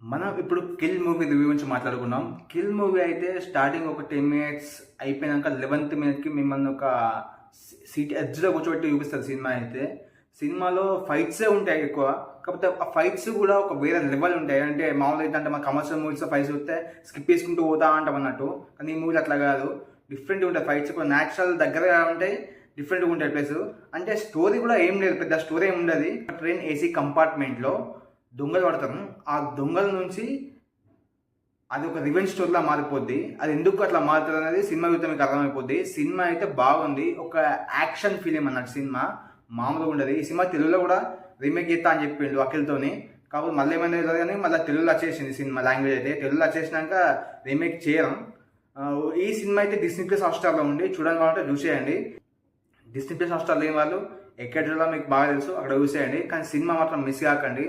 మనం ఇప్పుడు 'kill' movie review గురించి మాట్లాడుకున్నాం. 'కిల్' మూవీ అయితే స్టార్టింగ్ ఒక 10 మినిట్స్ అయిపోయినాక 11థ్ మినిట్‌కి మిమ్మల్ని ఒక సీట్ ఎడ్జ్‌లో కూర్చోబెట్టి చూపిస్తది సినిమా అయితే. సినిమాలో ఫైట్సే ఉంటాయి ఎక్కువ. కాకపోతే ఆ ఫైట్స్ కూడా ఒక వేరే లెవెల్ ఉంటాయి. అంటే మామూలుగా ఏంటంటే మన కమర్షియల్ మూవీస్‌లో ఫైట్స్ చూస్తే స్కిప్ చేసుకుంటూ పోతా ఉంటాం అన్నట్టు. కానీ ఈ మూవీలో అట్లా కాదు. డిఫరెంట్‌గా ఉంటాయి ఫైట్స్ కూడా న్యాచురల్ దగ్గరగా ఉంటాయి. డిఫరెంట్‌గా ఉంటాయి ప్లస్. అంటే స్టోరీ కూడా ఏం లేదు. పెద్ద స్టోరీ ఏమి ఉండదు. ట్రైన్ ఏసీ కంపార్ట్మెంట్‌లో దొంగలు పడతారు. ఆ దొంగల నుంచి అది ఒక రివెంజ్ స్టోరీలా మారిపోద్ది. అది ఎందుకు అట్లా మారుతుంది అనేది సినిమా చూస్తే మీకు అర్థమైపోద్ది. సినిమా అయితే బాగుంది. ఒక యాక్షన్ ఫిలిం అన్నట్టు సినిమా మామూలుగా ఉండదు. ఈ సినిమా తెలుగులో కూడా రీమేక్ చేస్తా అని చెప్పిండు అఖిల్‌తోని. కాకపోతే మళ్ళీ ఏమైందో తెలియదు కానీ మళ్ళీ తెలుగులో వచ్చేసింది సినిమా లాంగ్వేజ్ అయితే. తెలుగులో వచ్చేసినాక రీమేక్ చేయడం. ఈ సినిమా అయితే డిస్నీ ప్లస్ హాట్‌స్టార్‌లో ఉంది. చూడని వాళ్ళంటే చూసేయండి. డిస్నీ ప్లస్ హాట్‌స్టార్ లేని వాళ్ళు ఎక్కడ చూడాలో మీకు బాగా తెలుసు, అక్కడ చూసేయండి. కానీ సినిమా మాత్రం మిస్ కాకండి.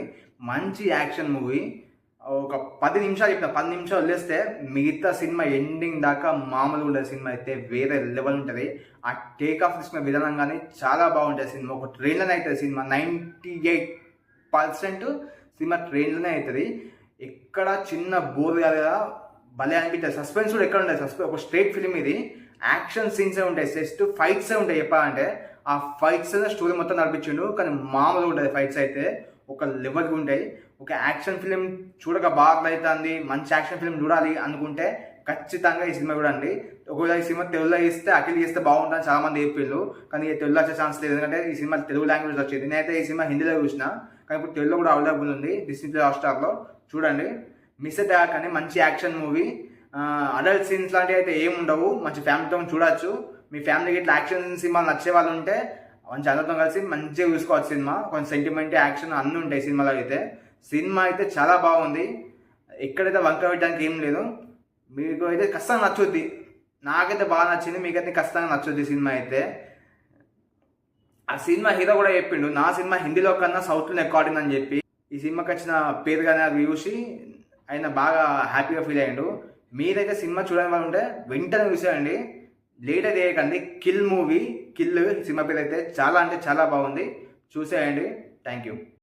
మంచి యాక్షన్ మూవీ. ఒక 10 నిమిషాలు చెప్పిన 10 నిమిషాలు వదిలేస్తే మిగతా సినిమా ఎండింగ్ దాకా మామూలుగా ఉండదు. సినిమా అయితే వేరే లెవెల్ ఉంటుంది. ఆ టేక్ ఆఫ్ తీసుకున్న విధానం కానీ చాలా బాగుంటుంది సినిమా. ఒక ట్రైన్లోనే అవుతుంది సినిమా. 98% సినిమా ట్రైన్లోనే అవుతుంది. ఎక్కడ చిన్న బోర్ కాదా, భలే అనిపిస్తుంది. సస్పెన్స్ కూడా ఎక్కడ ఉంటుంది. ఒక స్ట్రేట్ ఫిలిం ఇది. యాక్షన్ సీన్సే ఉంటాయి, జస్ట్ ఫైట్సే ఉంటాయి చెప్పాలంటే. ఆ ఫైట్స్ స్టోరీ మొత్తం నడిపించిండు. కానీ మామూలుగా ఉంటుంది ఫైట్స్ అయితే. ఒక లెవెల్గా ఉంటాయి. ఒక యాక్షన్ ఫిలిం చూడక బాగా అవుతుంది, మంచి యాక్షన్ ఫిలిం చూడాలి అనుకుంటే ఖచ్చితంగా ఈ సినిమా చూడండి. ఒకవేళ ఈ సినిమా తెలుగులో ఇస్తే అఖిల్ చేస్తే బాగుంటుందని చాలా మంది చెప్పిళ్ళు. కానీ తెలుగులో వచ్చే ఛాన్స్ లేదు, ఎందుకంటే ఈ సినిమా తెలుగు లాంగ్వేజ్ వచ్చేది. నేనైతే ఈ సినిమా హిందీలో చూసిన, కానీ ఇప్పుడు తెలుగులో కూడా అవైలబుల్ ఉంది డిస్నీ ప్లస్ హాట్‌స్టార్‌లో. చూడండి, మిస్ అయితే కానీ మంచి యాక్షన్ మూవీ. అడల్ట్ సీన్స్ లాంటివి అయితే ఏమి ఉండవు. మంచి ఫ్యామిలీతో చూడొచ్చు. మీ ఫ్యామిలీకి ఇట్లా యాక్షన్ సినిమాలు నచ్చే వాళ్ళు ఉంటే మంచి అందరితో కలిసి మంచిగా చూసుకోవచ్చు సినిమా. కొంచెం సెంటిమెంట్, యాక్షన్ అన్నీ ఉంటాయి సినిమాలో అయితే. సినిమా అయితే చాలా బాగుంది. ఎక్కడైతే వంక పెట్టడానికి ఏం లేదు. మీకు అయితే ఖచ్చితంగా నచ్చుద్ది. నాకైతే బాగా నచ్చింది, మీకైతే ఖచ్చితంగా నచ్చుద్ది సినిమా అయితే. ఆ సినిమా హీరో కూడా చెప్పిండు, నా సినిమా హిందీలో కన్నా సౌత్లో ఎక్కువ ఆడిందని చెప్పి. ఈ సినిమాకి వచ్చిన పేరు కానీ అది చూసి ఆయన బాగా హ్యాపీగా ఫీల్ అయ్యిండు. మీరైతే సినిమా చూడని వాళ్ళు ఉంటే వెంటనే చూసేయండి, లేట్ అయితే చేయకండి. 'కిల్' మూవీ, 'కిల్' సినిమా పేరు అయితే చాలా అంటే చాలా బాగుంది. చూసేయండి. Thank you.